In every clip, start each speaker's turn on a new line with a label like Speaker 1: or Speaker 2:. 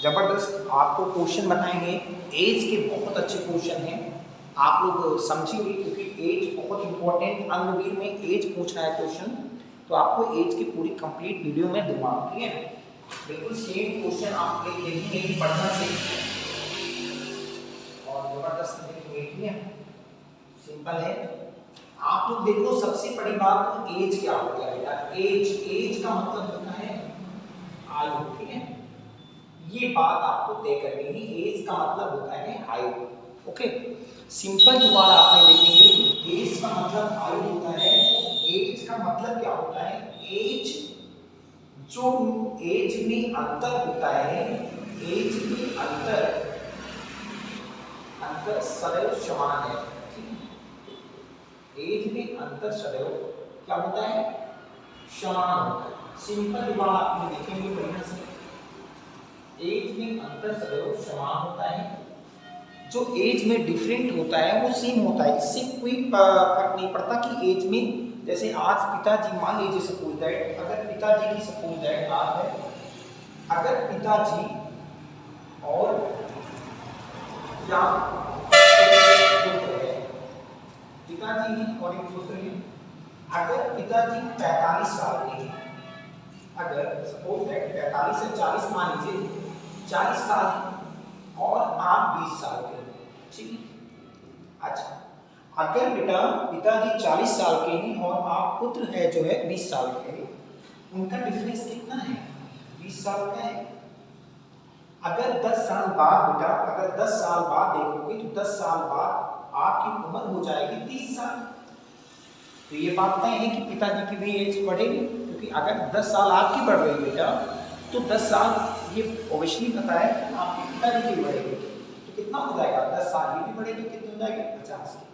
Speaker 1: जबरदस्त आपको क्वेश्चन बताएंगे। एज के बहुत अच्छे क्वेश्चन हैं, आप लोग समझिए क्योंकि एज बहुत इंपॉर्टेंट। अग्निवीर में एज पूछ रहा है क्वेश्चन, तो आपको एज की पूरी कंप्लीट वीडियो में दूंगा, ठीक है। बिल्कुल सेम क्वेश्चन आप देखेंगे पढ़ना से और जबरदस्त देखेंगे, ठीक है। सिंपल है। आप लोग देखो सबसे बड़ी बात तो एज क्या हो गया बेटा। एज का मतलब होता है आयु, ठीक है। ये बात आपको तय करनी है, एज का मतलब होता है आयु। ओके, सिंपल जुगाड़ आपने देखेंगे। एज का मतलब आयु होता है। एज का मतलब क्या होता है? एज, जो एज में अंतर होता है, एज में अंतर सदैव समान है, ठीक है। एज में अंतर सदैव क्या होता है? समान होता है। सिंपल जुगाड़ आपने देखेंगे बढ़िया से। एज में अंतर सदैव समान होता है। जो एज में डिफरेंट होता है वो सेम होता है। इससे कोई फर्क नहीं पड़ता कि एज में, जैसे आज पिताजी, मान लीजिए सपोज दैट, अगर पिताजी की सपोज दैट बात है, अगर पिताजी और या पुत्र है, पिताजी और एक पुत्र है, अगर पिताजी 45 साल के हैं, अगर सपोज दैट 45 से 40 मान लीजिए 40 साल और आप 20 साल के, ठीक है। अच्छा, अगर बेटा पिताजी 40 साल के हैं और आप पुत्र है जो है 20 साल के, उनका डिफरेंस कितना है? 20 साल का है। अगर 10 साल बाद बेटा, अगर 10 साल बाद देखोगे तो 10 साल बाद आपकी उम्र हो जाएगी 30 साल। तो ये बात तय है कि पिताजी की भी एज बढ़ेगी, क्योंकि अगर 10 साल आपकी बढ़ रही है बेटा, तो 10 साल ये ऑब्वियसली पता है आपके पिताजी की बढ़ेगी, तो कितना हो जाएगा? 10 साल ये भी बढ़ेगी, कितने हो जाएंगे? 50 के।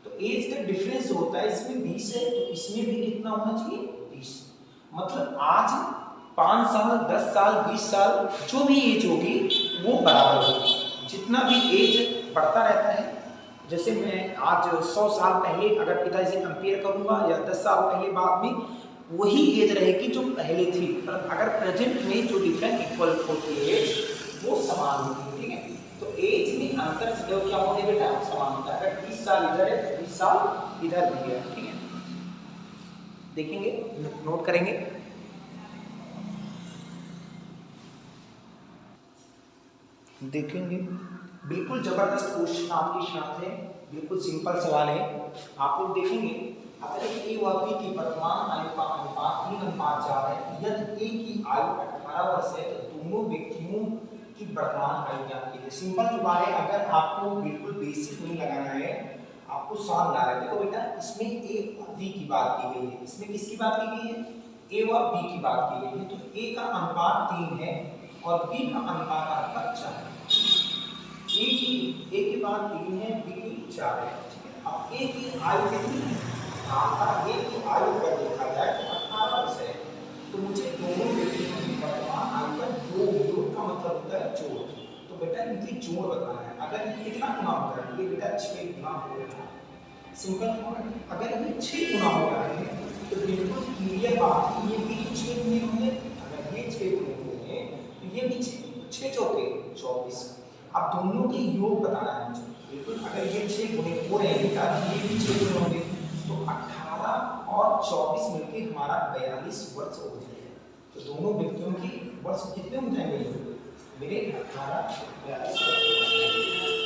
Speaker 1: तो एज का डिफरेंस होता है, इसमें 20 है तो इसमें भी कितना होना चाहिए? 20। मतलब आज 5 साल, 10 साल, 20 साल जो भी एज होगी वो बराबर होगी। जितना भी एज बढ़ता रहता है, जैसे मैं आज 100 साल पहले अगर पिताजी से कंपेयर करूंगा या 10 साल पहले बाद में, वही एज रहेगी जो पहले थी। पर अगर प्रेजेंट में जो डिफरेंट इक्वल होती है वो समान होती है, ठीक है। तो एज में अंतर सदैव क्या होता है बेटा? समान होता है। अगर 20 साल इधर है तो 20 साल इधर भी है, ठीक है। देखेंगे, नोट करेंगे। देखेंगे, बिल्कुल जबरदस्त क्वेश्चन आपके साथ है, बिल्कुल सिंपल सवाल है। आप लोग देखेंगे, अगर ए व बी की वर्तमान आयु का अनुपात 3:4 है, यदि ए की आयु 18 वर्ष है तो दोनों व्यक्तियों की वर्तमान आयु ज्ञात कीजिए। सिंपल जुगाड़ है, अगर आपको बिल्कुल बेसिक नहीं लगाना है, आपको सॉल्व ला रहे हैं। देखो बेटा, इसमें ए और बी की बात की गई है, इसमें किसकी बात की गई है? ए व बी की बात की गई है। तो ए का अनुपात 3 है और बी का अनुपात आपका 4 है। ए के बाद 3 है, बी की 4 है, ठीक है। अब ए की आयु कितनी है? आपका ए की आयु अगर देखा जाए तो 18 वर्ष है, तो मुझे दोनों व्यक्तियों की वर्तमान आयु का योग का मतलब होता है जोड़। तो बेटा इनकी जोड़ बताना है। अगर कितना गुना हो रहा है? ये बेटा 6 गुना हो रहा है। सिंपल, अगर ये 6 गुना हो रहा है तो बिल्कुल क्लियर बात है, ये भी 6 गुने होंगे। अगर ये 6 गुने हुए तो ये भी 6 चौके 24। अब दोनों के योग बताना है मुझे, बिल्कुल। अगर ये 6 गुने हो रहे हैं, ये भी 6 गुने होंगे, तो 18 और 24 मिलके हमारा 42 वर्ष हो जाएगा। तो दोनों व्यक्तियों की वर्ष कितने हो जाएंगे मेरे? 18, 42।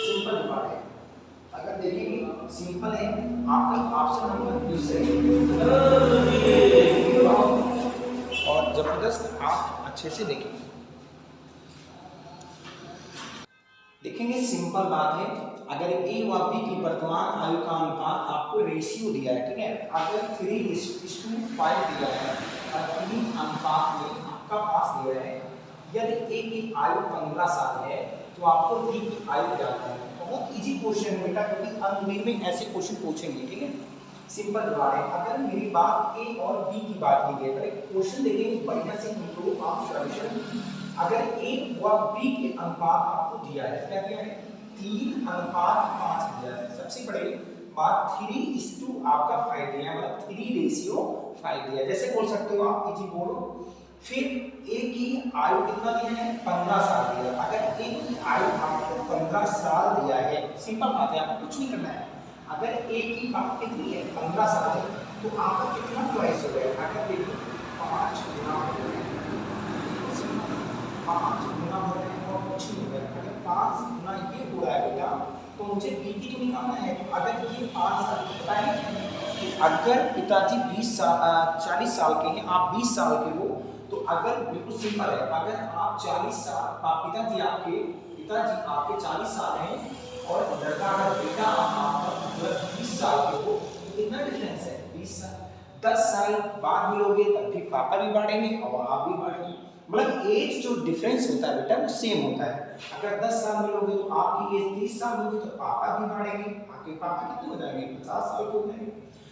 Speaker 1: सिंपल बात है। अगर देखेंगे सिंपल है, आपका ऑप्शन नंबर दूसरे और जबरदस्त आप अच्छे से देखेंगे। देखेंगे सिंपल बात है, अगर ए व बी की वर्तमान आयु का अनुपात आपको रेशियो दिया है, ठीक है। अगर 3:5 दिया है और 3 अनुपात में आपका पास दिया है, यदि ए की आयु 15 साल है तो आपको बी की आयु क्या है? बहुत इजी क्वेश्चन है बेटा, क्योंकि अंग्रेजी में ऐसे क्वेश्चन पूछेंगे, ठीक है। सिंपल जवाब है। अगर मेरी बात ए और बी की बात की गई, क्वेश्चन देखेंगे बढ़िया से इंप्रूव ऑफ सॉल्यूशन। अगर ए व बी के अनुपात आपको दिया है, क्या दिया है? 3:5 दिया है। सबसे बड़ी बात 3:5 आपका 5 दिया है, मतलब 3:5 दिया है। जैसे बोल सकते हो आप, इजी बोलो। फिर ए की आयु कितना दिया है 15 साल दिया है। अगर ए की आयु आपको 15 साल दिया है, सिंपल बात है, आपको कुछ नहीं करना है। अगर ए की बात कितनी है 15 साल है, तो आपका कितना चॉइस हो गया? अगर देखो 5 गुना हो गया, 5 गुना हो रहा है और कुछ नहीं हो रहा है। अगर 5 गुना ये हो रहा है बेटा, तो मुझे बी की तो निकालना है। तो अगर ये 5 साल पता है, अगर पिताजी 40 साल के हैं, आप 20 साल के हो, तो अगर बिल्कुल सिंपल है, अगर आप 40 साल पिताजी आपके 40 साल हैं और लड़का अगर बेटा आपका मतलब 20 साल के हो, तो कितना डिफरेंस है 20 साल। 10 साल बाद मिलोगे तब भी पापा भी बढ़ेंगे और आप भी बढ़ेंगे, मतलब एज जो डिफरेंस होता है बेटा वो सेम होता है। अगर 10 साल मिलोगे तो आपकी एज 30 साल होगी, तो पापा भी बढ़ेंगे, आपके पापा कितने हो जाएंगे 50 साल के हो जाएंगे।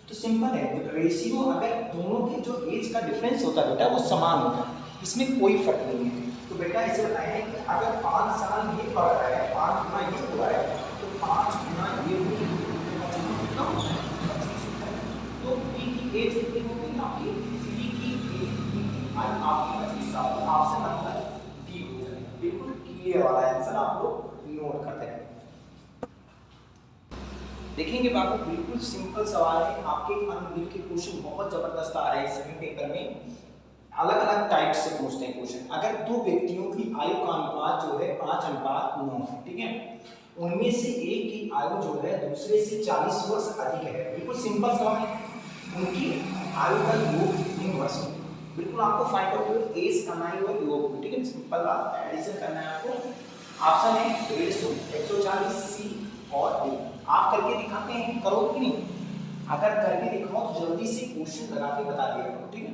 Speaker 1: तो सिंपल है, रेशियो अगर दोनों के जो एज का डिफरेंस होता है बेटा वो समान होता है, इसमें कोई फर्क नहीं है। तो बेटा इसे बताया है कि अगर 5 साल ये बढ़ रहा है, 5 गुना ये हो रहा है, तो 5 गुना ये भी कितना होता है 25 होता है। तो बी की एज कितनी हो गई आपकी? बी की आयु आपकी 25 साल, आपसे मतलब डी हो जाएगा। बिल्कुल क्लियर वाला आंसर आप लोग नोट करते रहें। देखेंगे बाबू, बिल्कुल सिंपल सवाल है, आपके अनगिनत के क्वेश्चन बहुत जबरदस्त आ रहे हैं सेकंड पेपर में। अलग अलग टाइप से पूछते हैं क्वेश्चन। अगर दो व्यक्तियों की आयु का अनुपात जो है 5:9 है, ठीक है, उनमें से एक की आयु जो है दूसरे से 40 वर्ष अधिक है। बिल्कुल सिंपल सवाल है, उनकी आयु का योग कितने वर्ष है? बिल्कुल आपको फाइंड आउट एज करना है और योग, ठीक है, सिंपल बात, एडिशन करना है आपको। ऑप्शन है 150, 140, सी और डी। आप करके दिखाते हैं, करोगे कि नहीं? अगर करके दिखाओ तो जल्दी से क्वेश्चन लगा के बता दिया करो, ठीक है।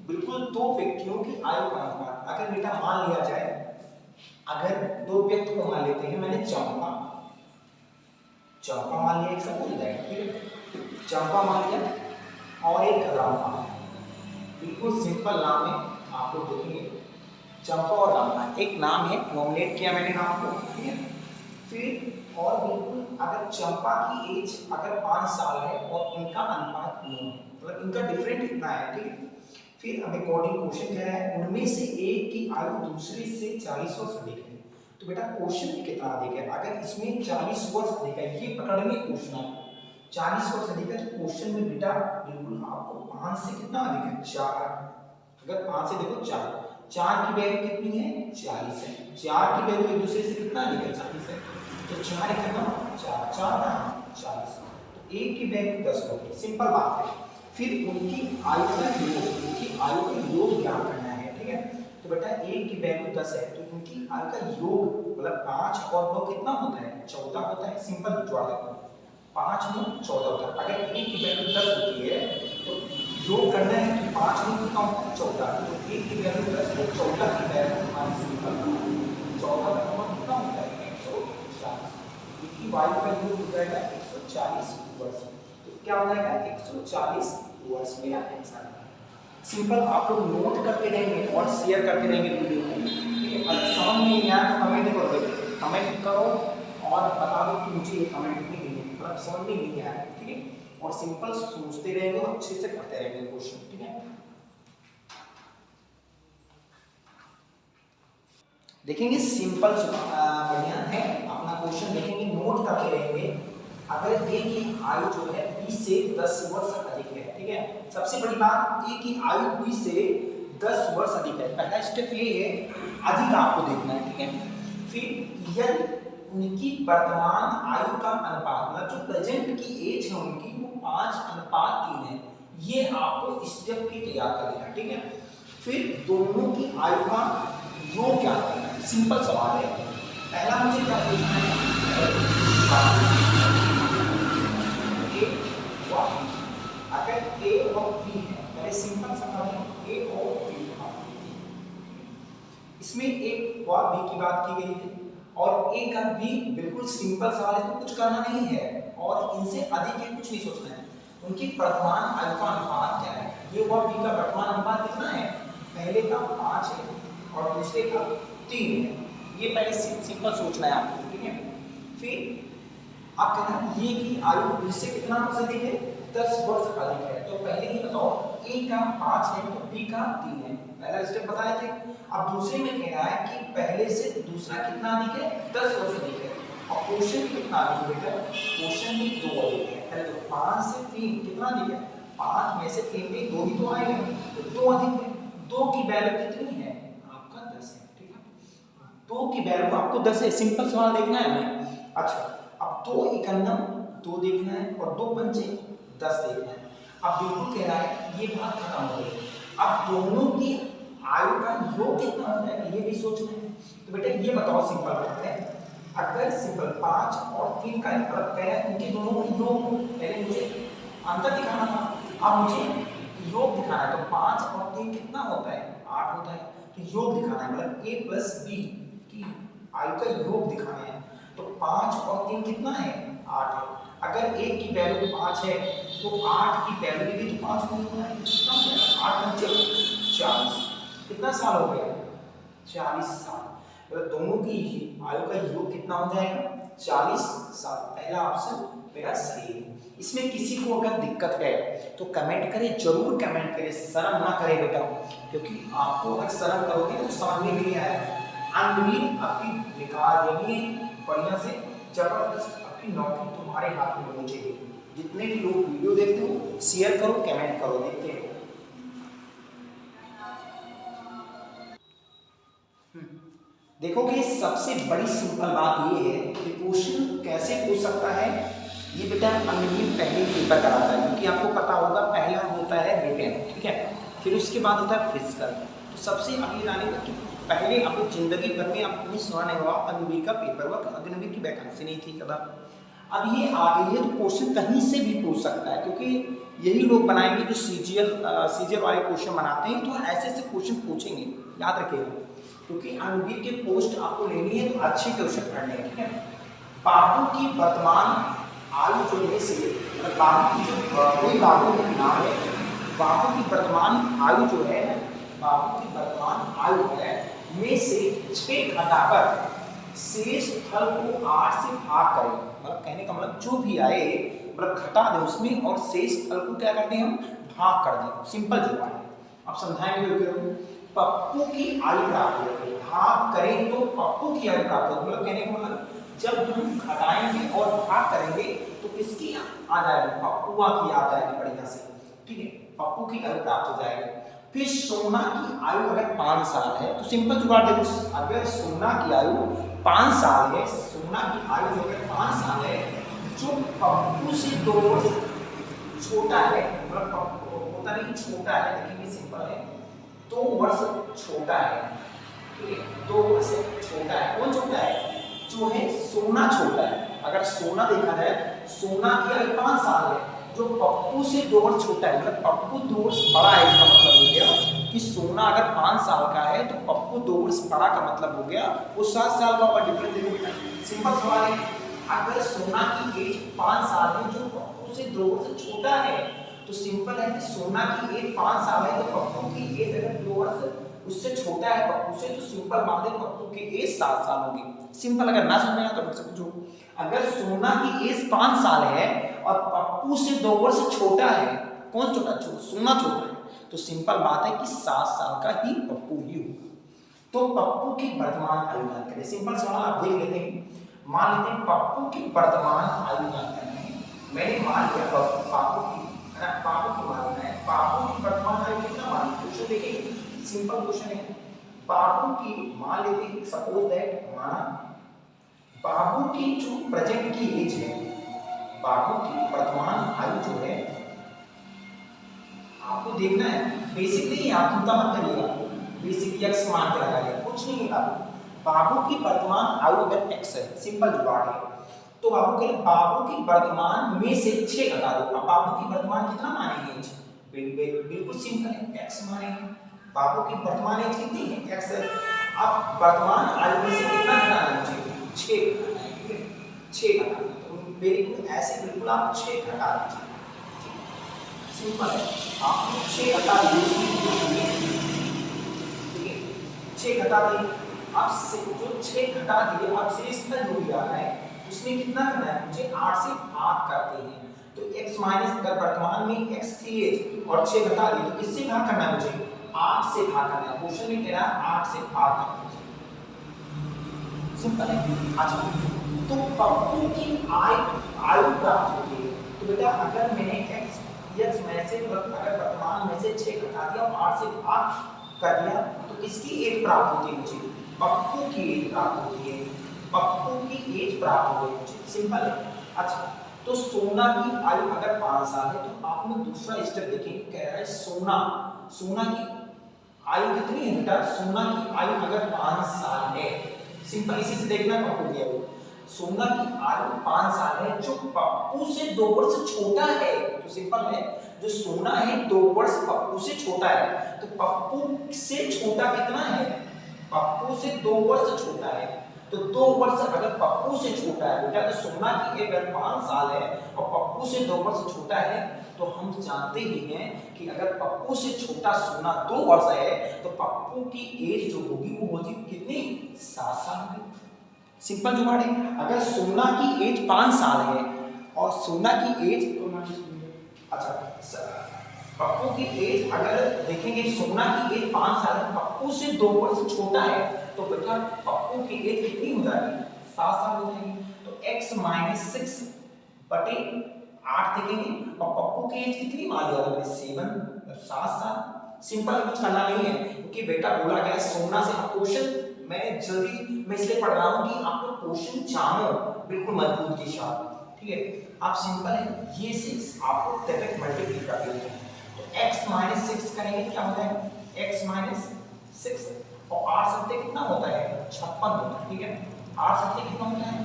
Speaker 1: बिल्कुल दो व्यक्तियों की आयु का अनुपात, अगर बेटा मान लिया जाए, अगर दो व्यक्ति को मान लेते हैं, मैंने चंपा मान लिया, एक सब हो जाएगा, ठीक है, चंपा मान लिया और एक रामा। बिल्कुल सिंपल नाम है, आप लोग देखेंगे चंपा और रामा, एक नाम है, नॉमिनेट किया मैंने नाम को, ठीक है। फिर और बिल्कुल अगर चंपा की एज अगर 5 साल है और इनका अनुपात 9 है, मतलब इनका डिफरेंट इतना है, ठीक है। फिर अब अकॉर्डिंग क्वेश्चन क्या है, उनमें से एक की आयु दूसरे से 40 वर्ष अधिक है। तो बेटा क्वेश्चन में कितना अधिक है? अगर इसमें 40 वर्ष अधिक है, ये पकड़ने क्वेश्चन आपको 40 वर्ष अधिक है, तो क्वेश्चन में बेटा बिल्कुल आपको 5 से कितना अधिक है 4। अगर 5 से देखो 4 की वैल्यू कितनी है 40 है, 4 की वैल्यू एक दूसरे से कितना अधिक है 40 है, तो 4 कितना 4 ना 40, तो एक की वैल्यू 10 होगी, सिंपल बात है। फिर उनकी आयु का योग ज्ञात करना है, ठीक है। तो बेटा एक की वैल्यू 10 है, तो उनकी आयु का योग मतलब 5 और 9 कितना होता है 14 होता है, सिंपल जोड़ देता हूं, 5 9 14 होता है। अगर एक की वैल्यू 10 होती है तो योग करना है तो 5 9 कितना होता है 14, तो एक की वैल्यू 10 है, 14 की वैल्यू हमारी सिंपल 14 का नंबर कितना होता है 140, इनकी वायु का योग हो जाएगा 140 वर्ष, तो क्या हो जाएगा 140 वर्ष मेरा आंसर है। सिंपल आप लोग नोट करते रहेंगे और शेयर करते रहेंगे वीडियो को, ठीक है। अगर समझ नहीं आया तो कमेंट करो और बता दो कि मुझे ये कमेंट नहीं है, मतलब समझ में नहीं आया, ठीक है। और सिंपल सोचते रहेंगे और अच्छे से करते रहेंगे क्वेश्चन, ठीक है। देखेंगे सिंपल बढ़िया है, अपना क्वेश्चन देखेंगे, नोट करते रहेंगे। अगर ए की आयु जो है 20 से 10 वर्ष अधिक है, ठीक है, सबसे बड़ी बात ए की आयु 20 से 10 वर्ष अधिक है, पहला स्टेप ये है, अधिक आपको देखना है, ठीक है। फिर यदि उनकी वर्तमान आयु का अनुपात, मतलब जो प्रेजेंट की एज है उनकी वो 5:3 है, ये आपको स्टेप की तैयार कर लेना, ठीक है। फिर दोनों की आयु का योग क्या करना है, सिंपल सवाल है। पहला मुझे क्या सोचना है, अगर ए और बी है, पहले सिंपल समझें, ए और बी, इसमें एक और बी की बात की गई है और ए का बी, बिल्कुल सिंपल सवाल है, तो कुछ करना नहीं है और इनसे अधिक है, कुछ नहीं सोचना है। उनकी वर्तमान आयु का अनुपात क्या है, ये और बी का वर्तमान अनुपात कितना है, पहले का 5 है और दूसरे का 3 है, ये पहले सिंपल सोचना है आपको, ठीक है। फिर आप कहना ये की आयु इससे कितना वर्ष अधिक है 10 वर्ष अधिक है, तो पहले ही बताओ ए का 5 है तो बी का 3 है, पहला स्टेप बताए थे। अब दूसरे में कह रहा है कि पहले से दूसरा कितना अधिक है, 10 वर्ष अधिक है। और क्वेश्चन कितना अधिक है बेटा, क्वेश्चन भी 2 अधिक है। पहले तो 5 से 3 कितना अधिक है, 5 में से 3 में 2 ही तो आएगा, तो 2 अधिक है। 2 की वैल्यू कितनी है, आपका 10 है, ठीक है। 2 की वैल्यू आपको 10 है, सिंपल सवाल देखना है हमें। अच्छा, अब 2 एकन्नम 2 देखना है और 2 पंचे 10 देखना है। अब बिल्कुल कह रहा है ये बात खत्म हो गई, अब दोनों की आयु का योग कितना होता है ये भी सोचना है। तो बेटा ये बताओ, सिंपल बात है, अगर सिंपल 5 और 3 का फर्क है, इनके दोनों का योग, पहले मुझे अंतर दिखाना था, अब मुझे योग दिखाना है। तो 5 और 3 कितना होता है, 8 होता है। तो योग दिखाना है, मतलब a प्लस b की आयु का योग दिखाना है। तो 5 और 3 कितना है, 8 है। अगर a की वैल्यू 5 है तो 8 की वैल्यू भी तो 5 होना है, कितना हो जाएगा, 8 पंचे 40, कितना साल हो गया, 40 साल। तो दोनों की आयु का योग कितना हो जाएगा, 40 साल। पहला ऑप्शन मेरा सही है। इसमें किसी को अगर दिक्कत है तो कमेंट करें, जरूर कमेंट करें, शर्म ना करें बेटा, क्योंकि आपको अगर शर्म करोगे तो समझ में नहीं आएगा। अंग्रेजी आपकी बेकार यही बढ़िया से जबरदस्त आपकी नौकरी तुम्हारे हाथ में होनी चाहिए। जितने भी लोग वीडियो देखते हो शेयर करो, कमेंट करो, देखते हैं। देखो कि सबसे बड़ी सिंपल बात ये है कि क्वेश्चन कैसे पूछ सकता है। ये बेटा अंग्रेजी पहले पेपर कराता है, क्योंकि आपको पता होगा पहला होता है रिटन, ठीक है, फिर उसके बाद होता है फिजिकल। तो सबसे अगली जाने का कि पहले आपको जिंदगी भर में आपको नहीं सुना नहीं हुआ अग्निवीर का पेपर हुआ, अग्निवीर की वैकेंसी नहीं थी कदा। अब ये आ गई है तो क्वेश्चन कहीं से भी पूछ सकता है, क्योंकि यही लोग बनाएंगे जो सीजीएल वाले क्वेश्चन बनाते हैं, तो ऐसे ऐसे क्वेश्चन पूछेंगे, याद रखिएगा। क्योंकि अग्निवीर के पोस्ट आपको लेनी है तो अच्छे क्वेश्चन पढ़ने हैं, ठीक है। बाबू की वर्तमान आयु जो है से, बाबू की जो कोई बाबू का नाम है, बाबू की वर्तमान आयु जो है, बाबू की वर्तमान आयु है में से 6 घटाकर शेष फल को 8 से भाग करें। मतलब कहने का मतलब जो भी आए मतलब घटा दें उसमें और शेष फल को क्या करते हैं हम, भाग कर दें। सिंपल जुबान है, अब समझाएंगे क्यों। पप्पू की आयु प्राप्त होगी, भाग करें तो पप्पू की आयु प्राप्त होगी। मतलब कहने का मतलब जब हम घटाएंगे और भाग करेंगे तो किसकी आ जाएगी, पप्पुआ की आ जाएगी बढ़िया से, ठीक है, पप्पू की आयु प्राप्त हो जाएगी। फिर सोना की आयु अगर 5 साल है तो सिंपल जुगाड़ देखो, अगर सोना की आयु 5 साल है, सोना की आयु जो है 5 साल है, जो पप्पू से 2 वर्ष छोटा है, मतलब पप्पू होता नहीं छोटा है, लेकिन ये सिंपल है, 2 वर्ष छोटा है, ठीक है, 2 वर्ष छोटा है। कौन छोटा है, जो है सोना छोटा है। अगर सोना देखा जाए, सोना की आयु 5 साल है, जो पप्पू से 2 वर्ष छोटा है, मतलब पप्पू 2 वर्ष बड़ा है, इसका मतलब हो गया कि सोना अगर 5 साल का है तो पप्पू 2 वर्ष बड़ा का मतलब हो गया वो 7 साल का होगा। डिफरेंस देखो बेटा, सिंपल सवाल है। अगर सोना की एज 5 साल है, जो पप्पू से 2 वर्ष छोटा है, तो सिंपल है कि सोना की एज 5 साल है, तो पप्पू की एज अगर 2 वर्ष उससे छोटा है पप्पू से, तो सिंपल मान दे पप्पू की एज 7 साल होगी। सिंपल, अगर ना समझ में आया तो मुझसे पूछो। अगर सोना की एज 5 साल है और पप्पू से 2 वर्ष छोटा है, कौन छोटा, सोना छोटा है, तो सिंपल बात है कि 7 साल का ही पप्पू ही होगा। तो पप्पू की वर्तमान आयु ज्ञात करें। सिंपल सवाल आप देख लेते हैं, मान लेते हैं पप्पू की वर्तमान आयु ज्ञात करनी है। मैंने मान लिया पापू की मालूम है, पापू की वर्तमान आयु कितना मान, क्वेश्चन देखिए सिंपल क्वेश्चन है। बाबू की मान लेते हैं, सपोज दैट माना बाबू की जो प्रेजेंट की एज है, बाबू की वर्तमान आयु जो है, आपको देखना है, बेसिक नहीं है, आप चिंता मत करिएगा, बेसिक एक्स मान के लगाइए, कुछ नहीं है। बाबू की वर्तमान आयु अगर एक्स है, सिंपल जुगाड़ है, तो बाबू के बाबू की वर्तमान में से 6 घटा दो। अब बाबू की वर्तमान कितना मानेंगे, बिल्कुल सिंपल है, एक्स मानेंगे। बाबू की वर्तमान एज कितनी है, एक्स है। अब वर्तमान आयु में से कितना घटाना है मुझे, 6 घटाना है, ठीक है, 6 घटाना है। तो बिल्कुल ऐसे बिल्कुल आप 6 घटा दीजिए, सिंपल है, आप 6 घटा दीजिए, ठीक है, 6 घटा दिए। अब से जो 6 घटा दिए, अब शेष का जो भी आ रहा है उसमें कितना करना है मुझे, 8 से भाग करते हैं। तो x माइनस, अगर वर्तमान में x थी एज और 6 घटा दिए तो किससे भाग करना है मुझे, 8 से भाग करना है। क्वेश्चन में कह रहा है 8 से भाग करना है, सिंपल है। अच्छा, तो पप्पू की आयु प्राप्त होती है। तो बेटा अगर मैंने x में से अगर वर्तमान में से 6 घटा दिया और 8 से भाग कर दिया तो किसकी एज प्राप्त होती है मुझे? पप्पू की एज प्राप्त होती है। पप्पू की एज प्राप्त हो गई मुझे, सिंपल है। अच्छा, तो सोना की आयु अगर 5 साल है तो आप लोग दूसरा स्टेप देखेंगे, कह रहा है सोना की आयु कितनी है बेटा? सोना की आयु अगर 5 साल है, सिंपल इसी से देखना कब हो गया वो। सोना की आयु 5 साल है जो पप्पू से 2 वर्ष छोटा है, तो सिंपल है जो सोना है 2 वर्ष पप्पू से छोटा है, तो पप्पू से छोटा कितना है? पप्पू से 2 वर्ष छोटा है, तो 2 वर्ष अगर पप्पू से छोटा है बेटा, तो सोना की एज अगर 5 साल है और पप्पू से 2 वर्ष छोटा है, तो हम जानते ही हैं कि अगर पप्पू से छोटा सोना 2 वर्ष है तो पप्पू की एज जो होगी वो होगी कितनी? 7 साल की। सिंपल जुगाड़ है। अगर सोना की एज 5 साल है और सोना की एज पप्पू की एज अगर देखेंगे, सोना की एज 5 साल है, पप्पू से 2 वर्ष छोटा है, तो बेटा पप्पू की एज कितनी हो जाएगी? 7 साल हो जाएगी। तो x - 6 बटे 8 देखेंगे और पप्पू की एज कितनी मान लिया हमने? 7 साल। सिंपल, कुछ करना नहीं है क्योंकि बेटा बोला गया सोना से क्वेश्चन मैं इसलिए पढ़ रहा हूं कि आप लोग क्वेश्चन जानो बिल्कुल मजबूत के साथ, ठीक है। आप सिंपल है ये 6 आपको डायरेक्ट मल्टीप्लाई कर देते हैं, तो x - 6 करेंगे क्या होता है? x - 6 और 8 सत्ते कितना होता है? 56 होता है, ठीक है। 8 सत्ते कितना होता है?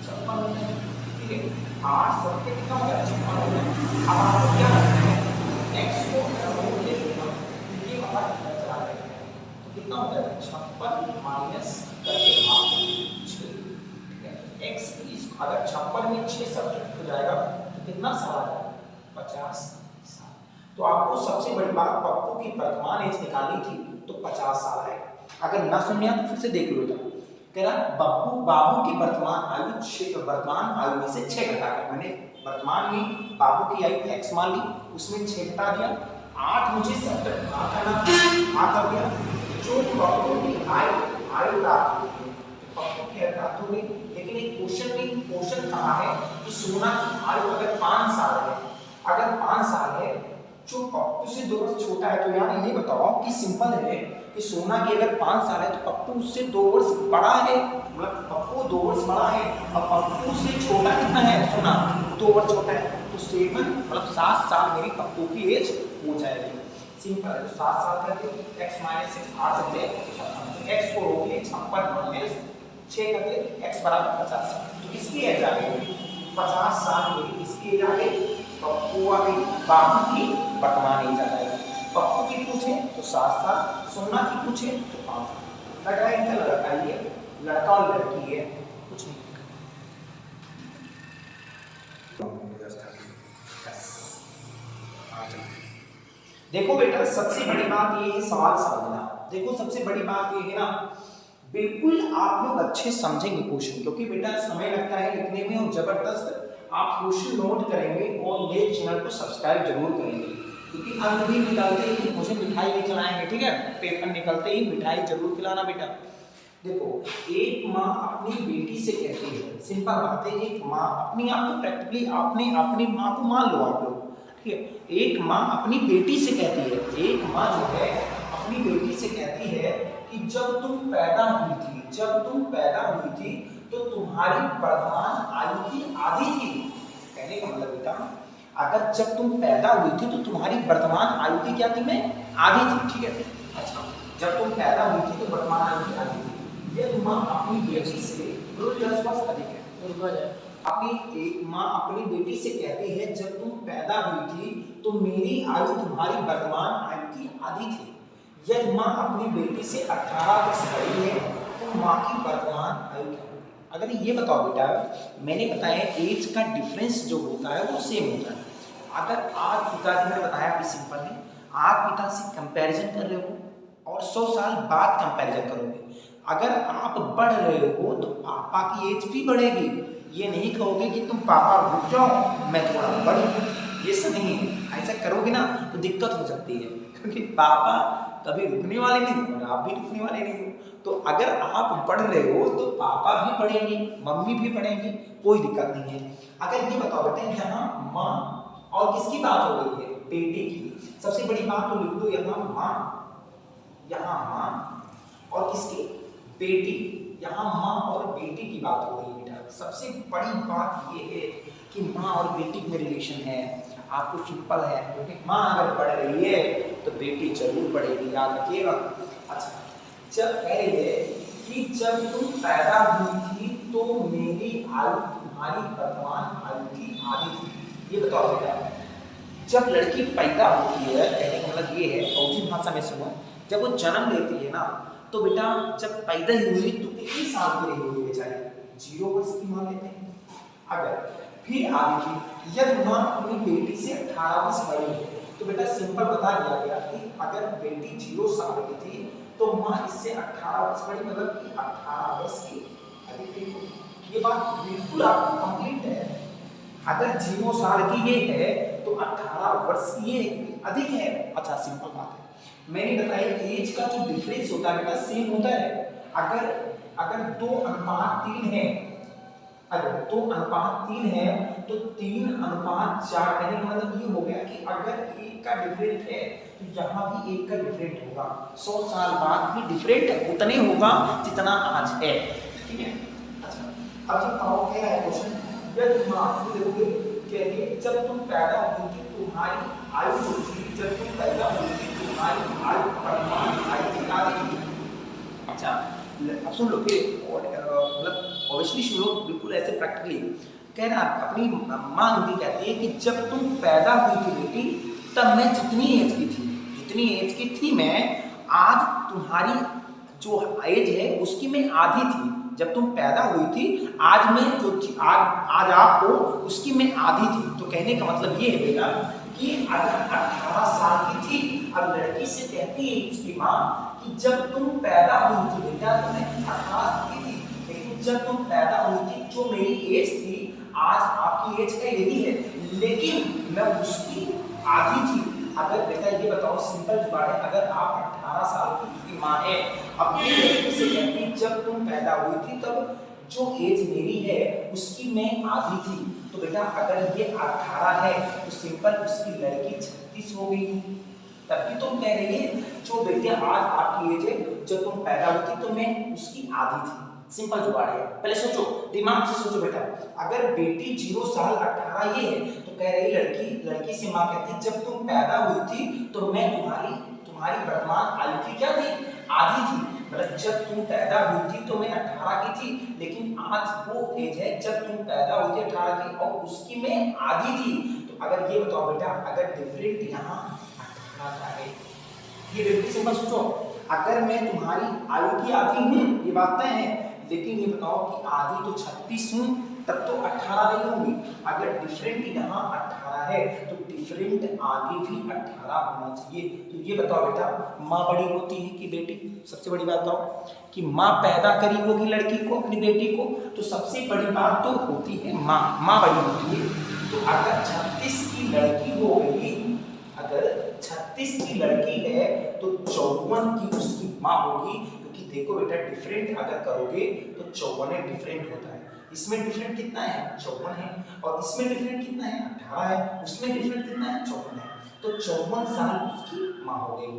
Speaker 1: 56 होता है, ठीक है। 8 सत्ते कितना होता है? 56 होता है। अब आपको क्या करना है? x को रोट ले लेना, ये वाला चला देना है, तो कितना होता है? 56 माइनस करके आप 6, ठीक है। x अगर 56 में 6 सब्ट्रैक्ट हो जाएगा तो कितना साल आएगा? 50 साल। तो आपको सबसे बड़ी बात पप्पू की वर्तमान एज निकालनी थी, तो 50 साल आएगा। अगर ना सुनिए तो फिर से देख लो, कह रहा बाबू की वर्तमान आयु में से 6 घटाकर, मैंने वर्तमान में बाबू की आयु x मान ली, उसमें 6 घटा दिया, 8 मुझे सब्ट्रैक्ट करना कर दिया, जो पप्पू की आयु प्राप्त होगी, पप्पू की आयु प्राप्त होगी। लेकिन एक क्वेश्चन कहा है कि सोना की आयु अगर 5 साल है, अगर 5 साल है जो पप्पू से 2 वर्ष छोटा है, तो यार ये बताओ कि सिंपल है कि सोना की अगर 5 साल है तो पप्पू उससे 2 वर्ष बड़ा है, मतलब पप्पू 2 वर्ष बड़ा है और पप्पू से छोटा कितना है? सोना 2 वर्ष छोटा है, तो 7 मतलब 7 साल मेरी पप्पू की एज हो जाएगी। सिंपल है, तो 7 साल करके x - 6 8 सकते हैं, x को रोक ले 56 माइनस 6 करके x बराबर 50 साल, तो किसकी एज आ गई? 50 साल मेरी किसकी एज आ गई? पप्पू आ गई। बाबू की वर्तमान एज आ जाएगी। पप्पू की पूछे तो 7 साल, सोना की पूछे तो 5 साल। लड़का इनका लड़का ही है, लड़का और लड़की है, कुछ नहीं। देखो बेटा सबसे बड़ी बात ये है सवाल समझना। देखो सबसे बड़ी बात ये है ना, बिल्कुल आप लोग अच्छे समझेंगे क्वेश्चन, क्योंकि बेटा समय लगता है लिखने में और जबरदस्त आप क्वेश्चन नोट करेंगे और मेरे चैनल को सब्सक्राइब जरूर करेंगे, क्योंकि अंक भी निकलते ही मुझे मिठाई भी खिलाएंगे, ठीक है। पेपर निकलते ही मिठाई जरूर खिलाना बेटा। देखो एक माँ अपनी बेटी से कहती है, सिंपल बात है, एक माँ अपनी आप तो प्रैक्टिकली अपनी माँ को मान लो आप लोग, ठीक है। एक माँ अपनी बेटी से कहती है, एक माँ जो है अपनी बेटी से कहती है कि जब तुम पैदा हुई थी तो तुम्हारी वर्तमान आयु की आधी थी। कहने का मतलब बेटा अगर जब तुम पैदा हुई थी तो तुम्हारी वर्तमान आयु की क्या थी? मैं आधी थी, ठीक है। अच्छा, जब तुम पैदा हुई थी तो वर्तमान आयु की आधी थी। ये माँ अपनी बेटी से अपनी माँ अपनी बेटी से कहती है जब तुम पैदा हुई थी तो मेरी आयु तुम्हारी वर्तमान आयु की आधी थी। यदि माँ अपनी बेटी से 18 वर्ष बड़ी है तो माँ की वर्तमान आयु क्या होगी? अगर ये बताओ बेटा, मैंने बताया एज का डिफरेंस जो होता है वो सेम होता है। अगर आप पिताजी ने बताया कि सिंपल है, आप पिता से कंपैरिजन कर रहे हो और 100 साल बाद कंपैरिजन करोगे, अगर आप बढ़ रहे हो तो पापा की एज भी बढ़ेगी। ये नहीं कहोगे कि तुम पापा रुक जाओ मैं थोड़ा बढ़ूँ, ये सब नहीं है। ऐसा करोगे ना तो दिक्कत हो सकती है, क्योंकि पापा कभी रुकने वाले नहीं हो और आप भी रुकने वाले नहीं हो। तो अगर आप पढ़ रहे हो तो पापा भी पढ़ेंगे, मम्मी भी पढ़ेंगी, कोई दिक्कत नहीं है। अगर ये बताओ बेटा यहाँ माँ और किसकी बात हो रही है, बेटे की। सबसे बड़ी बात तो लिख दो यहाँ माँ, यहाँ माँ और किसकी, बेटी। यहाँ माँ और बेटी की बात हो रही है बेटा। सबसे बड़ी बात ये है कि माँ और बेटी में रिलेशन है। आपको सिंपल है, क्योंकि माँ अगर पढ़ रही है तो बेटी जरूर पढ़ेगी, याद रखिएगा। अच्छा, जब कह रही है कि जब तुम पैदा हुई थी तो मेरी आयु तुम्हारी वर्तमान आयु की आधी थी। ये बताओ बेटा, जब लड़की पैदा होती है, कहने का मतलब ये है, औधी भाषा में सुनो, जब वो जन्म लेती है ना तो बेटा जब पैदा ही हुई तो कितनी साल की रही होगी बेचारी, 0 वर्ष की मान लेते हैं। अगर फिर आगे की यदि माँ अपनी बेटी से 18 वर्ष बड़ी है तो बेटा सिंपल बता दिया गया कि अगर बेटी 0 साल की थी तो माँ इससे 18 वर्ष बड़ी, मतलब कि 18 वर्ष की अधिक थी। ये बात बिल्कुल आपकी कंप्लीट है। अगर 0 साल की ये है तो 18 वर्ष की ये अधिक है। अच्छा, सिंपल बात है। मैंने बताया एज का जो डिफरेंस होता है बेटा सेम होता है। अगर 2:3 है, अगर 2:3 है तो 3:4, कहने का मतलब ये हो गया कि अगर 1 का डिफरेंट है तो यहाँ भी 1 का डिफरेंट होगा। 100 साल बाद भी डिफरेंट उतने होगा जितना आज है, ठीक है। अच्छा, अब ये पाओ क्या है क्वेश्चन, यदि माँ देखोगे कहते जब तुम पैदा हुई थी तुम्हारी आयु होती, जब तुम पैदा हुई थी तुम्हारी आयु वर्तमान आयु कितना थी। अच्छा, अब सुन लो फिर, मतलब ऑब्वियसली सुन लो, बिल्कुल ऐसे प्रैक्टिकली कह रहा, अपनी माँ भी कहती है कि जब तुम पैदा हुई थी बेटी तब मैं जितनी एज की थी मैं, आज तुम्हारी जो एज है उसकी मैं आधी थी। जब तुम पैदा हुई थी आज मैं जो थी, आज आप हो उसकी मैं आधी थी। तो कहने का मतलब ये है बेटा कि अगर 18 साल की थी, अब लड़की से कहती है उसकी माँ कि जब तुम पैदा हुई थी बेटा तो मैं 18 की थी, लेकिन जब तुम पैदा हुई थी जो मेरी एज थी, आज आपकी एज का यही है, लेकिन मैं उसकी आधी थी। अगर बेटा ये बताओ सिंपल जुगाड़ है, अगर आप 18 साल की माँ है, अपनी लड़की से कहती जब तुम पैदा हुई थी तब जो एज मेरी है उसकी मैं आधी थी, तो बेटा अगर ये 18 है तो सिंपल उसकी लड़की 36 हो गई। तब भी तुम कह रही है जो बेटे आज आपकी एज है जब तुम पैदा हुई थी तो मैं उसकी आधी थी। सिंपल जुगाड़ है। पहले सोचो, दिमाग से सोचो बेटा, अगर बेटी 0 साल 18 ये है तो कह रही लड़की से माँ कहती जब तुम पैदा हुई थी तो मैं तुम्हारी वर्तमान आयु की क्या थी, आधी थी। मतलब जब तुम पैदा हुई थी तो मैं 18 की थी, लेकिन आज वो एज है जब तुम पैदा हुई थी 18 की और उसकी मैं आधी थी। तो अगर ये बताओ बेटा, अगर डिफरेंट यहाँ 18 का है, ये बिल्कुल सिंपल सोचो, अगर मैं तुम्हारी आयु की आधी हूँ ये बात तय है, लेकिन ये बताओ कि आधी तो 36 हूँ तब तो 18 नहीं होंगी। अगर डिफरेंट यहाँ 18 है तो डिफरेंट आगे भी 18 होना चाहिए। तो ये बताओ बेटा, माँ बड़ी होती है कि बेटी? सबसे बड़ी बात बताओ कि माँ पैदा करी होगी लड़की को, अपनी बेटी को, तो सबसे बड़ी बात तो होती है माँ बड़ी होती है। तो अगर 36 की लड़की हो गई, अगर 36 की लड़की है तो 54 की उसकी माँ होगी, क्योंकि देखो बेटा डिफरेंट अगर करोगे तो 54 डिफरेंट होता है। इसमें डिफरेंट कितना है, 54 है, और इसमें डिफरेंट कितना है, 18 है, उसमें डिफरेंट कितना है, 54 है, तो 54 साल उसकी माँ हो गई।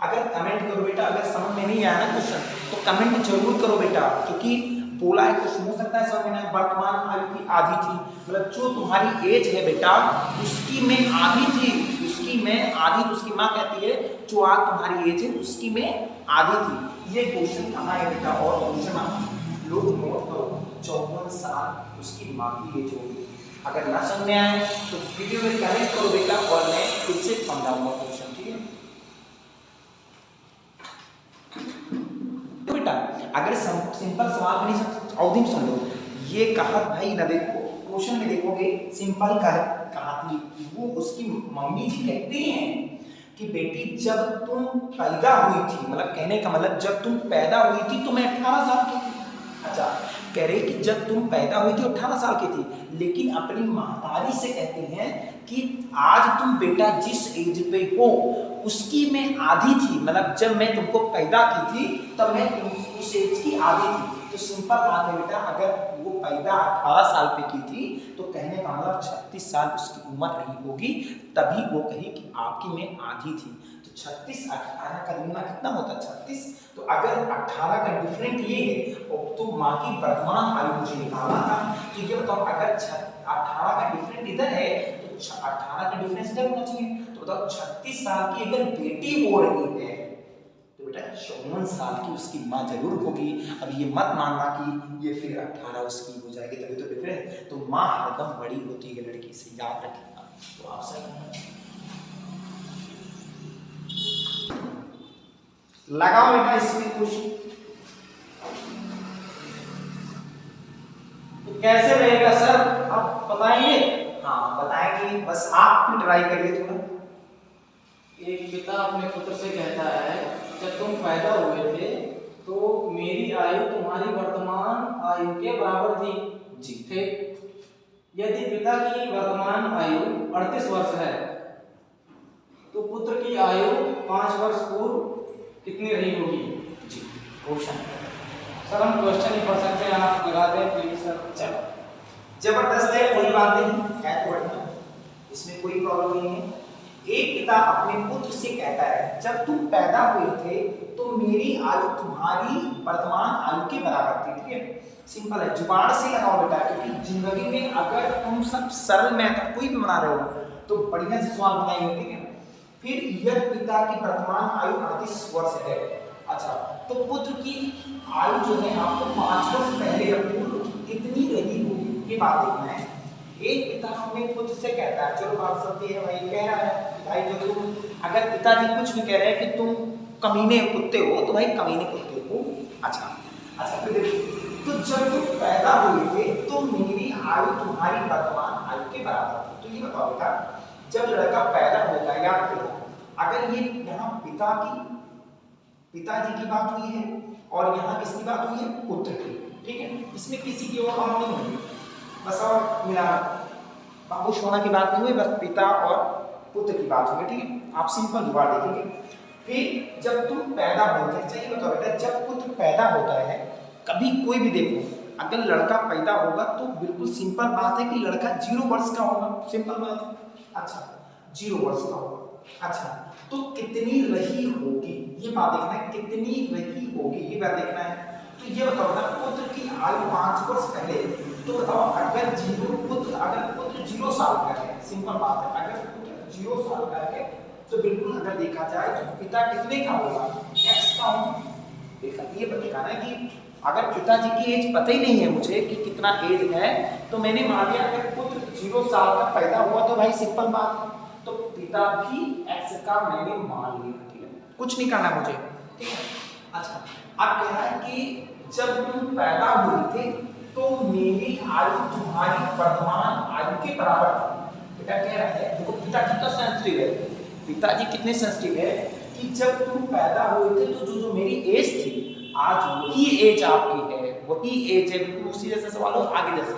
Speaker 1: अगर कमेंट करो बेटा, अगर समझ में नहीं आया ना क्वेश्चन तो कमेंट जरूर करो बेटा, क्योंकि बोला है कुछ हो सकता है समझ में। वर्तमान आयु की आधी थी, मतलब जो तुम्हारी एज है बेटा उसकी मैं आधी थी, उसकी मैं आधी, उसकी माँ कहती है जो आज तुम्हारी एज है उसकी मैं आधी थी। ये क्वेश्चन कहाँ है बेटा, और क्वेश्चन आप लोग नोट करो, 54 साल उसकी माँ की एज होगी। अगर ना समझ में आए तो वीडियो में कमेंट करो बेटा, और मैं खुद से समझाऊंगा क्वेश्चन, ठीक है बेटा। अगर सिंपल सवाल नहीं समझ और दिन सुन लो, ये कहा भाई ना, देखो क्वेश्चन में देखोगे सिंपल कहा थी, वो उसकी मम्मी जी कहती हैं कि बेटी जब तुम पैदा हुई थी, मतलब कहने का मतलब जब तुम पैदा हुई थी तो मैं 18 साल की थी। अच्छा, कह रहे कि जब तुम पैदा हुई थी 18 साल की थी, लेकिन अपनी महतारी से कहते हैं कि आज तुम बेटा जिस एज पे हो उसकी मैं आधी थी, मतलब जब मैं तुमको पैदा की थी तब मैं उस एज की आधी थी। तो सिंपल बात है बेटा, अगर वो पैदा 18 साल पे की थी तो कहने का मतलब 36 साल उसकी उम्र रही होगी, तभी वो कही कि आपकी मैं आधी थी। तो 36 18 का गुना कितना होता है 36। तो अगर 18 का डिफरेंट ये है तो माँ की वर्तमान आयु मुझे निकालना था, तो ये बताओ अगर 18 का डिफरेंट इधर है तो 18 का डिफरेंस इधर होना चाहिए। तो बताओ 36 साल की अगर बेटी हो रही है तो बेटा 54 साल की उसकी माँ जरूर होगी। अब ये मत मानना कि ये फिर 18 उसकी हो जाएगी तभी तो डिफरेंस। तो माँ हरदम बड़ी होती है लड़की से, याद रखिएगा। तो आप सही लगाओ बेटा इसमें क्वेश्चन। तो कैसे रहेगा सर, आप बताएंगे? हाँ बताएंगे, बस आप भी ट्राई करिए थोड़ा।
Speaker 2: एक पिता अपने पुत्र से कहता है, जब तुम पैदा हुए थे तो मेरी आयु तुम्हारी वर्तमान आयु के बराबर थी।
Speaker 1: जी
Speaker 2: ठीक। यदि पिता की वर्तमान आयु 38 वर्ष है तो पुत्र की आयु 5 वर्ष पूर्व कितनी रही होगी?
Speaker 1: जी क्वेश्चन
Speaker 2: सर हम क्वेश्चन ही पढ़ सकते हैं, आप लगा दें प्लीज सर।
Speaker 1: चलो जबरदस्त है, कोई बात नहीं है तो बढ़िया, इसमें कोई प्रॉब्लम नहीं है। एक पिता अपने पुत्र से कहता है, जब तुम पैदा हुए थे तो मेरी आयु तुम्हारी वर्तमान आयु के बराबर थी। ठीक है, सिंपल है, जुगाड़ से लगाओ बेटा, क्योंकि जिंदगी में अगर तुम सब सरल मैथ कोई भी बना रहे हो तो बढ़िया से सवाल बनाइए। ठीक है, फिर यह पिता की वर्तमान आयु 38 वर्ष है। अच्छा, तो पुत्र की आयु जो है आपको 5 वर्ष पहले पूर्व कितनी रही होगी ये बात देखना है। एक पिता अपने पुत्र से कहता है, चलो बात सत्य है भाई, कह रहा है भाई जो तुम, अगर पिताजी कुछ भी कह रहे हैं कि तुम कमीने कुत्ते हो तो भाई कमीने कुत्ते हो। अच्छा फिर देखो, तो जब तुम पैदा हुए थे तो मेरी आयु तुम्हारी वर्तमान आयु के बराबर थी। तो ये बताओ बेटा, जब लड़का पैदा होता है, याद रखो अगर ये यहाँ पिताजी की बात हुई है और यहाँ किसकी बात हुई है, पुत्र की। ठीक है, इसमें किसी की और बात नहीं हुई, बस और मिला बाबू सोना की बात नहीं हुई, बस पिता और पुत्र की बात हुई। ठीक है, आप सिंपल जुगाड़ देखेंगे। फिर जब तुम पैदा होते हैं, चाहिए बताओ बेटा, जब पुत्र पैदा होता है, कभी कोई भी देखो अगर लड़का पैदा होगा तो बिल्कुल सिंपल बात है कि लड़का 0 वर्ष का होगा, सिंपल बात है। अच्छा 0 वर्ष का होगा। अच्छा तो कितनी रही होगी ये बात देखना है, कितनी रही होगी ये बात देखना है। तो ये बताओ ना, पुत्र की आयु 5 वर्ष पहले, तो बताओ अगर पुत्र 0 साल का है, सिंपल बात है, अगर पुत्र 0 साल का है तो बिल्कुल अगर देखा जाए तो पिता कितने का होगा, x का होगा। ये बताना है कि अगर पिताजी की एज पता ही नहीं है मुझे कि कितना एज है, तो मैंने मान लिया अगर पुत्र 0 साल का पैदा हुआ तो भाई सिंपल बात है, तो पिता भी x का मैंने मान लिया। ठीक है, कुछ नहीं करना मुझे। ठीक है, अच्छा अब कह रहा है कि जब तुम पैदा हुए थे तो मेरी आयु तुम्हारी वर्तमान आयु के बराबर थी। बेटा कह रहा है, देखो पिता कितना सेंसिटिव है, पिताजी कितने सेंसिटिव है कि जब तुम पैदा हुए थे तो जो मेरी एज थी आज वही एज आपकी है, वही एज है, बिल्कुल उसी जैसे सवाल हो आगे जैसे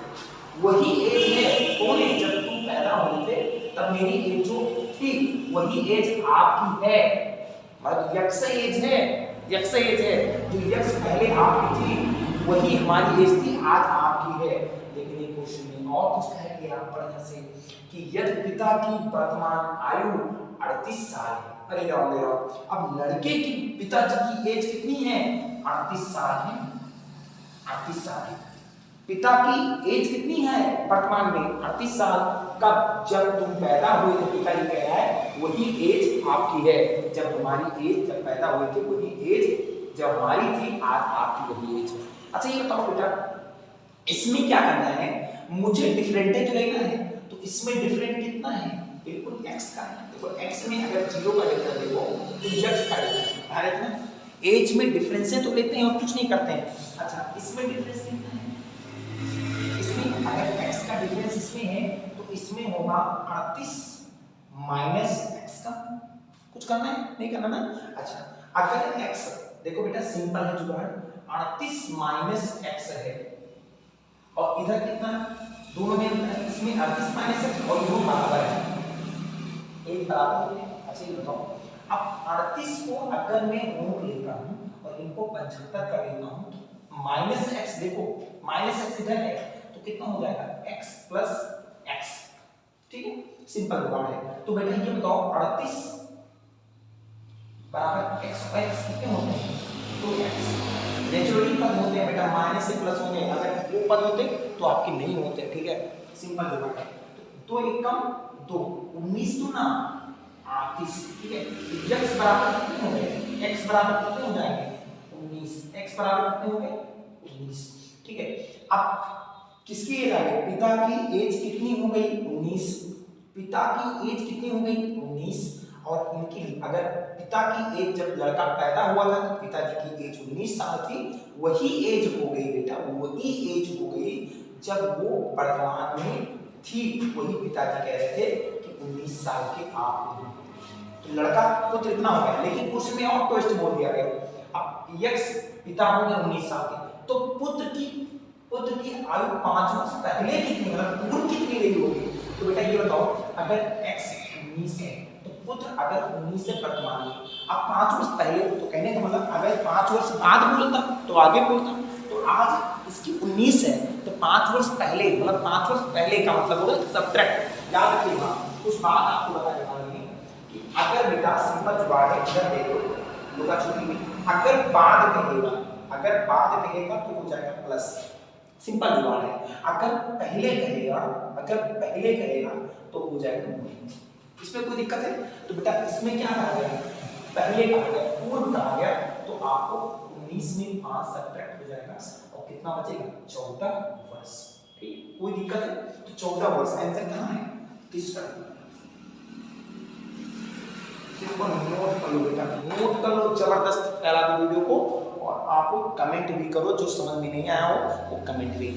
Speaker 1: वही एज है। कौन है, जब तुम पैदा हुए थे तब मेरी एज जो थी वही एज आपकी है, मतलब यक्ष एज है, यक्ष एज है, जो यक्ष पहले आपकी थी वही हमारी एज थी, आज आपकी है। लेकिन ये क्वेश्चन में और कुछ कह दिया बढ़िया से कि यदि पिता की वर्तमान आयु 38 साल है, अरे राव अब लड़के की पिताजी की एज कितनी है, 38 साल है, 38 साल है। पिता की एज कितनी है वर्तमान में, 38 साल। कब, जब तुम पैदा हुए थे, पिता ये कह रहा है वही एज आपकी है, जब हमारी एज जब पैदा हुए थे वही एज जब हमारी थी आज आपकी वही एज है। अच्छा ये बताओ बेटा, इसमें क्या करना है, मुझे डिफरेंटेज लेना है, तो इसमें डिफरेंट कितना है, बिल्कुल x का है। देखो x में अगर 0 का डिफरेंस देखो तो x का डिफरेंस भारत में एज में डिफरेंस है तो लेते हैं और कुछ नहीं करते हैं। अच्छा इसमें डिफरेंस कितना है, इसमें अगर x का डिफरेंस इसमें है तो इसमें होगा 38 माइनस x का, कुछ करना है नहीं करना ना। अच्छा अगर x, देखो बेटा सिंपल है जुगाड़, 38 माइनस x है, और इधर कितना, दोनों में अंतर है, इसमें 38 माइनस एक्स और दोनों बराबर है, एक बराबर होते हैं। अच्छा ये बताओ, अब 38 को अगर मैं रोक लेता हूँ और इनको 75 कर लेता हूँ तो माइनस एक्स, देखो माइनस एक्स इधर है तो कितना हो जाएगा, एक्स प्लस एक्स, ठीक है, सिंपल जुगाड़ है। तो बेटा ये बताओ 38 बराबर एक्स और एक्स कितने होते हैं, तो एक्स नेचुरली पद होते हैं बेटा, माइनस से प्लस होते हैं, अगर वो पद होते तो आपके नहीं होते, ठीक है, सिंपल जुगाड़ है। तो एक कम 2, 19 तो ना 38, ठीक है, x बराबर कितने हो गए, x बराबर कितने हो जाएंगे 19, x बराबर कितने हो गए 19, ठीक है। अब किसकी एज आ गई, पिता की एज कितनी हो गई 19, पिता की एज कितनी हो गई 19, और इनकी अगर पिता की एज जब लड़का पैदा हुआ था तो पिताजी की एज 19 साल थी, वही एज हो गई बेटा, वही एज हो गई जब वो वर्तमान में थी, वही पिताजी कह रहे थे कि 19 साल के आप हो, तो लड़का पुत्र इतना हो गया, लेकिन उसमें और ट्विस्ट बोल दिया गया। अब यक्स पिता हो गए 19 साल के, तो पुत्र की आयु 5 वर्ष पहले कितनी, मतलब पूर्व कितनी रही होगी। तो बेटा ये बताओ, अगर x 19 है तो पुत्र अगर 19 से वर्तमान में, अब 5 वर्ष पहले, तो कहने का मतलब अगर 5 वर्ष बाद बोलता तो आगे बोलता, तो आज इसकी 19 है तो 5 वर्ष पहले, मतलब 5 वर्ष पहले का मतलब होगा सब्ट्रैक्ट। याद रखिएगा, कुछ बात आपको बताने वाली है कि अगर बेटा सिंपल जुगाड़ है, इधर देखो लुका छुपी में, अगर बाद कहेगा तो हो जाएगा प्लस, सिंपल जुगाड़ है। अगर पहले कहेगा तो हो जाएगा माइनस, इसमें कोई दिक्कत है। तो बेटा इसमें क्या कहा गया, पहले कहा गया, पूर्व कहा गया, तो आपको 19 में 5 सब्ट्रैक्ट हो जाएगा और कितना बचेगा 14 वर्ष, ठीक, कोई दिक्कत है। तो 14 वर्ष आंसर कहां है, किस तरह, सिंपल नोट कर लो बेटा, नोट कर लो, जबरदस्त फैला दो वीडियो को, और आप कमेंट भी करो, जो समझ में नहीं आया हो वो कमेंट भी